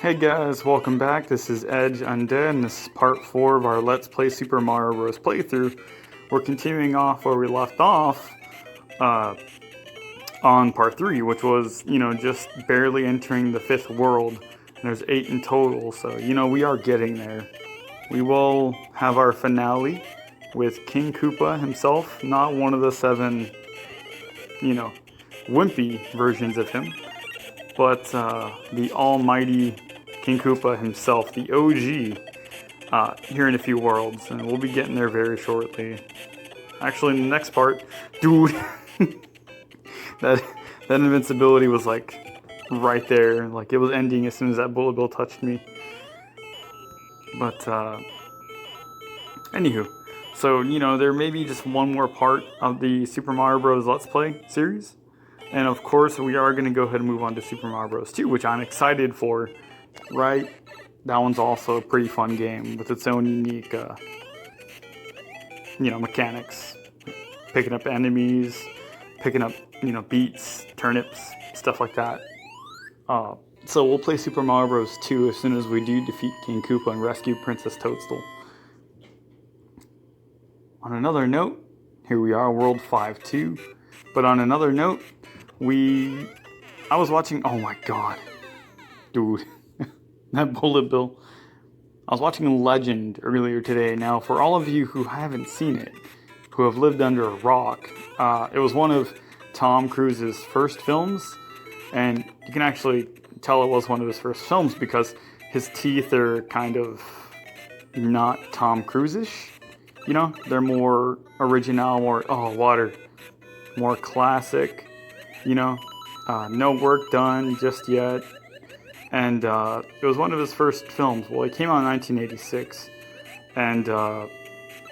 Hey guys, welcome back. This is Edge Undead, and this is part 4 of our Let's Play Super Mario Bros. Playthrough. We're continuing off where we left off on part 3, which was, just barely entering the 5th world. And there's 8 in total, so, we are getting there. We will have our finale with King Koopa himself, not one of the 7, wimpy versions of him, but the almighty King Koopa himself, the OG, here in a few worlds, and we'll be getting there very shortly. Actually, in the next part, dude, that invincibility was like right there, like it was ending as soon as that bullet bill touched me. But anywho, so there may be just one more part of the Super Mario Bros. Let's Play series, and of course we are going to go ahead and move on to Super Mario Bros. 2, which I'm excited for. Right, that one's also a pretty fun game with its own unique, mechanics. Picking up enemies, picking up, beets, turnips, stuff like that. So we'll play Super Mario Bros. 2 as soon as we do defeat King Koopa and rescue Princess Toadstool. On another note, here we are, World 5-2. But on another note, I was watching, oh my god, dude. That bullet bill. I was watching Legend earlier today. Now, for all of you who haven't seen it, who have lived under a rock, it was one of Tom Cruise's first films, and you can actually tell it was one of his first films because his teeth are kind of not Tom Cruise-ish. They're more original, more classic, no work done just yet. And it was one of his first films. Well, it came out in 1986. And,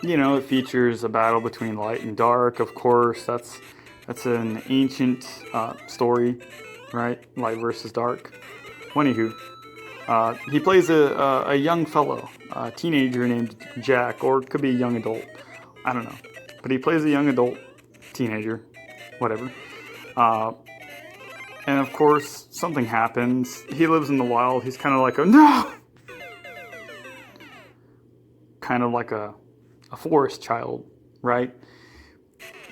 it features a battle between light and dark, of course. That's an ancient story, right? Light versus dark. Anywho, he plays a young fellow, a teenager named Jack, or it could be a young adult. I don't know. But he plays a young adult teenager, whatever. And of course, something happens. He lives in the wild. He's kind of like kind of like a forest child, right?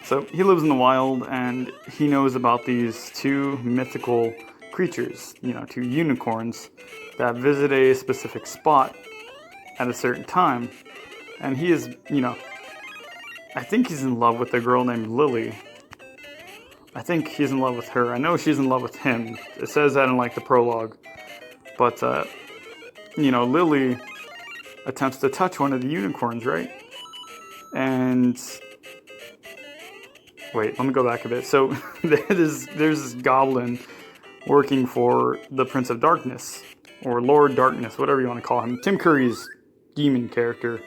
So he lives in the wild, and he knows about these 2 mythical creatures, 2 unicorns that visit a specific spot at a certain time. And he is, I think he's in love with a girl named Lily. I think he's in love with her. I know she's in love with him. It says that in the prologue. But, Lily attempts to touch one of the unicorns, right? And wait, let me go back a bit. So there's this goblin working for the Prince of Darkness, or Lord Darkness, whatever you want to call him. Tim Curry's demon character.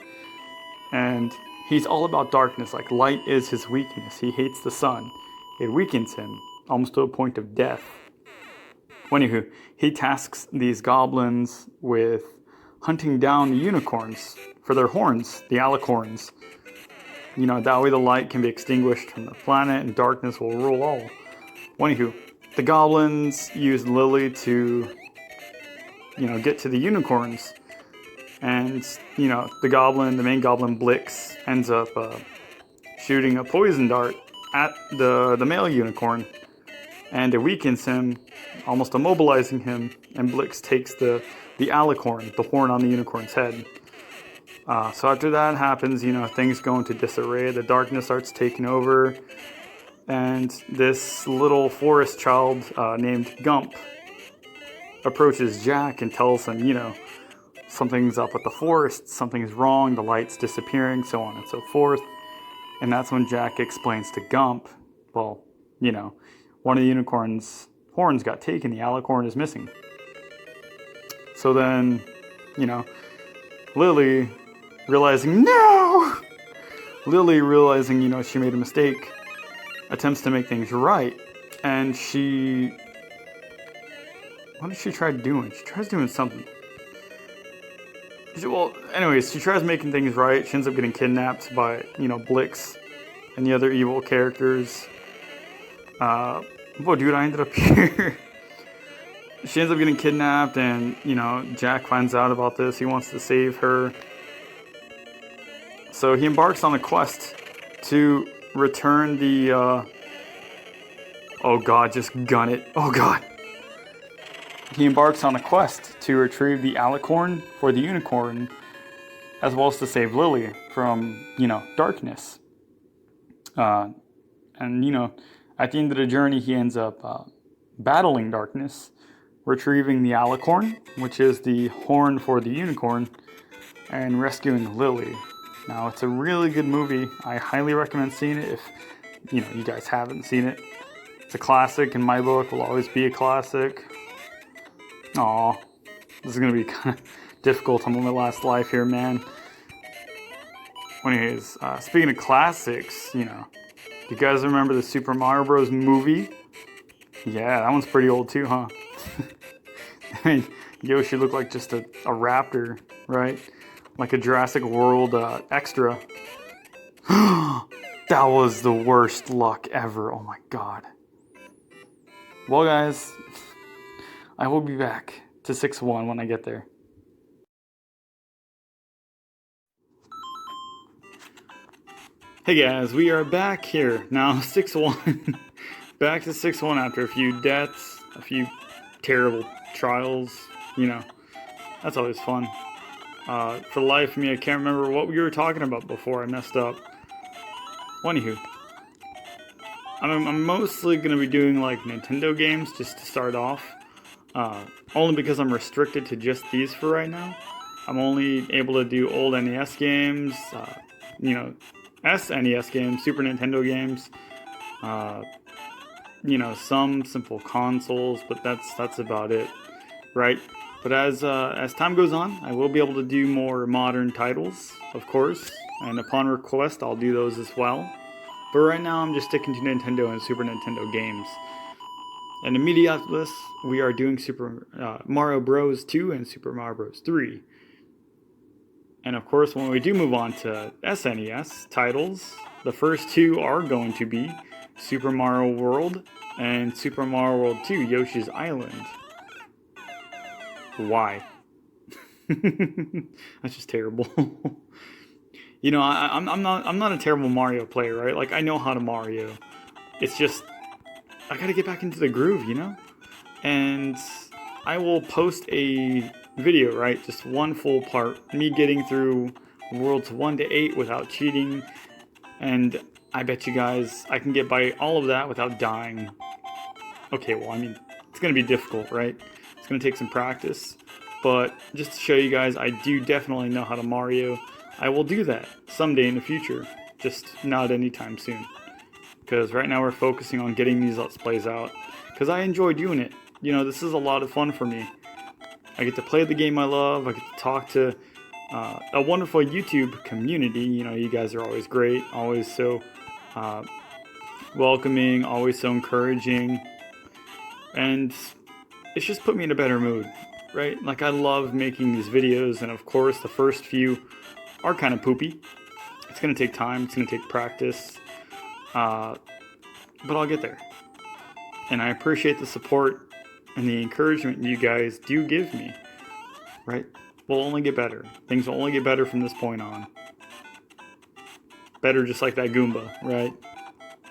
And he's all about darkness. Like, light is his weakness. He hates the sun. It weakens him, almost to a point of death. Anywho, he tasks these goblins with hunting down the unicorns for their horns, the alicorns. That way the light can be extinguished from the planet and darkness will rule all. Anywho, the goblins use Lily to, get to the unicorns. And, the main goblin, Blix, ends up shooting a poison dart at the male unicorn, and it weakens him, almost immobilizing him, and Blix takes the alicorn, the horn on the unicorn's head. So after that happens, things go into disarray, the darkness starts taking over, and this little forest child named Gump approaches Jack and tells him, something's up with the forest, something's wrong, the light's disappearing, so on and so forth. And that's when Jack explains to Gump, well, one of the unicorn's horns got taken, the alicorn is missing. So then, Lily realizing, she made a mistake, attempts to make things right, and what does she try doing? She tries doing something. Well, anyways, she tries making things right. She ends up getting kidnapped by, Blix and the other evil characters. Dude, I ended up here. she ends up getting kidnapped, and you know, Jack finds out about this. He wants to save her, so he embarks on a quest to return the oh god, just gun it. Oh god. He embarks on a quest to retrieve the alicorn for the unicorn, as well as to save Lily from, you know, darkness. And, you know, at the end of the journey, he ends up battling darkness, retrieving the alicorn, which is the horn for the unicorn, and rescuing Lily. Now, it's a really good movie. I highly recommend seeing it if, you know, you guys haven't seen it. It's a classic in my book, will always be a classic. Aw, this is going to be kind of difficult on my last life here, man. Anyways, speaking of classics, you know, do you guys remember the Super Mario Bros. Movie? Yeah, that one's pretty old too, huh? I mean, Yoshi looked like just a raptor, right? Like a Jurassic World extra. That was the worst luck ever. Oh my god. Well, guys, I will be back to 6-1 when I get there. Hey guys, we are back here now, 6-1. Back to 6-1 after a few deaths, a few terrible trials, you know. That's always fun. For the life of me, I can't remember what we were talking about before I messed up. Well, anywho, I'm mostly going to be doing like Nintendo games just to start off. Only because I'm restricted to just these for right now. I'm only able to do old NES games, you know, SNES games, Super Nintendo games, you know, some simple consoles, but that's about it, right? But as time goes on, I will be able to do more modern titles, of course, and upon request, I'll do those as well. But right now, I'm just sticking to Nintendo and Super Nintendo games. And immediately after this, we are doing Super Mario Bros. 2 and Super Mario Bros. 3. And of course, when we do move on to SNES titles, the first two are going to be Super Mario World and Super Mario World 2 Yoshi's Island. Why? That's just terrible. You know, I'm not a terrible Mario player, right? Like, I know how to Mario. It's just I gotta get back into the groove, you know? And I will post a video, right? Just one full part. Me getting through worlds 1 to 8 without cheating. And I bet you guys I can get by all of that without dying. Okay, well, I mean, it's gonna be difficult, right? It's gonna take some practice. But just to show you guys, I do definitely know how to Mario. I will do that someday in the future. Just not anytime soon. Because right now we're focusing on getting these Let's Plays out. Because I enjoy doing it. You know, this is a lot of fun for me. I get to play the game I love. I get to talk to a wonderful YouTube community. You know, you guys are always great. Always so welcoming. Always so encouraging. And it's just put me in a better mood. Right? Like, I love making these videos. And of course, the first few are kind of poopy. It's going to take time. It's going to take practice. But I'll get there. And I appreciate the support and the encouragement you guys do give me. Right? We'll only get better. Things will only get better from this point on. Better just like that Goomba, right?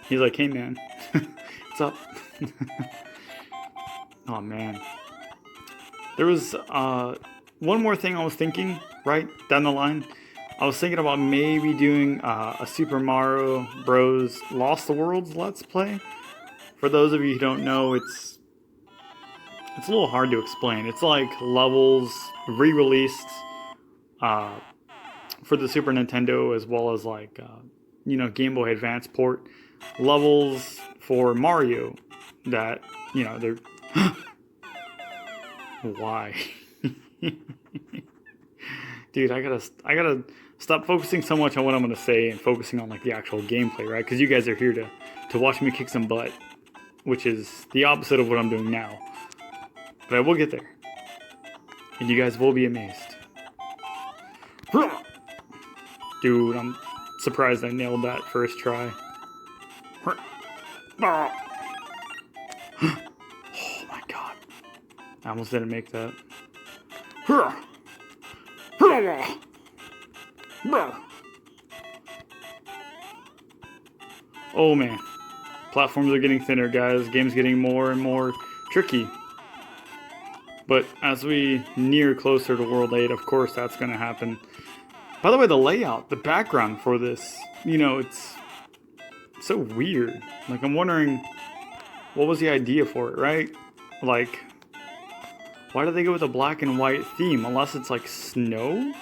He's like, hey man, what's up? Oh man. There was one more thing I was thinking, right, down the line. I was thinking about maybe doing a Super Mario Bros. Lost Worlds Let's Play. For those of you who don't know, it's a little hard to explain. It's like levels re-released for the Super Nintendo, as well as like, you know, Game Boy Advance port. Levels for Mario that, you know, they're... Why? Dude, I gotta stop focusing so much on what I'm gonna say and focusing on like the actual gameplay, right? Because you guys are here to watch me kick some butt, which is the opposite of what I'm doing now. But I will get there, and you guys will be amazed. Dude, I'm surprised I nailed that first try. Oh my god, almost didn't make that. Oh man. Platforms are getting thinner, guys. Game's getting more and more tricky. But as we near closer to World 8, of course that's going to happen. By the way, the layout, the background for this, you know, it's so weird. Like, I'm wondering, what was the idea for it, right? Like, why did they go with a black and white theme? Unless it's like snow?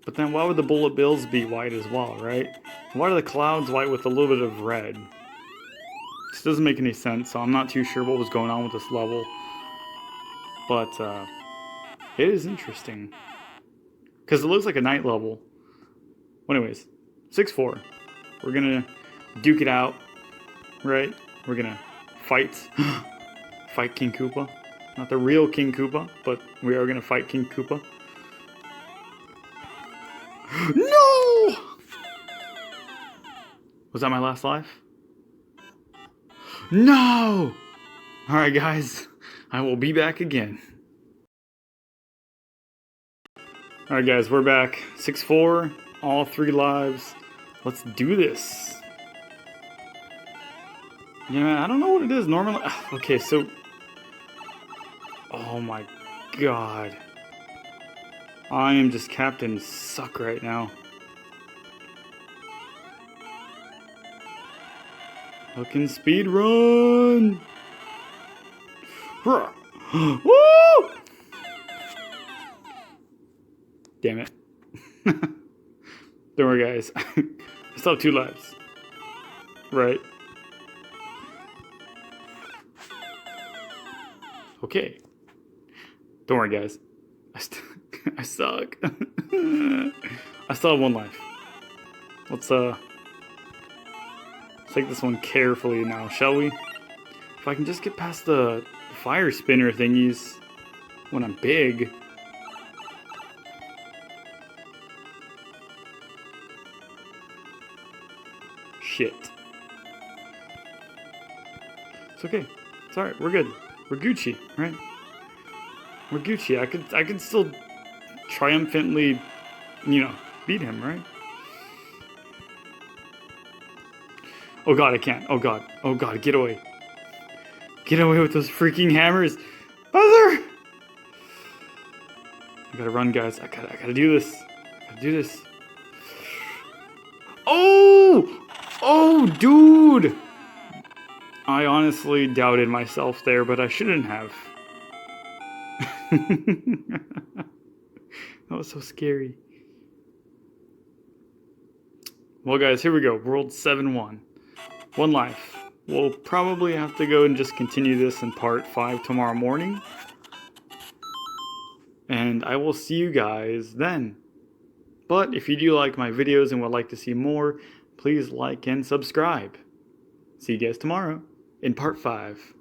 But then why would the bullet bills be white as well, right? Why are the clouds white with a little bit of red? This doesn't make any sense, so I'm not too sure what was going on with this level. But, it is interesting. Because it looks like a night level. Well, anyways, 6-4. We're gonna duke it out, right? We're gonna fight. Fight King Koopa. Not the real King Koopa, but we are gonna fight King Koopa. No! Was that my last life? No! Alright, guys. I will be back again. Alright, guys. We're back. 6-4. All 3 lives. Let's do this. Yeah, I don't know what it is normally. Okay, so... Oh my god. I am just Captain Suck right now. Looking speed run. Woo! Damn it. Don't worry, guys. I still have 2 lives. Right. Okay. Don't worry, guys. I suck. I still have 1 life. Let's take this one carefully now, shall we? If I can just get past the fire spinner thingies when I'm big. Shit. It's okay. It's alright. We're good. We're Gucci, right? We're Gucci. I could still triumphantly, you know, beat him, right? Oh god, I can't. Oh god. Oh god, get away. Get away with those freaking hammers. Mother! I gotta run, guys. I gotta do this. I gotta do this. Oh! Oh, dude! I honestly doubted myself there, but I shouldn't have. That was so scary. Well, guys, here we go. World 7-1. 1 life. We'll probably have to go and just continue this in part 5 tomorrow morning. And I will see you guys then. But if you do like my videos and would like to see more, please like and subscribe. See you guys tomorrow in part 5.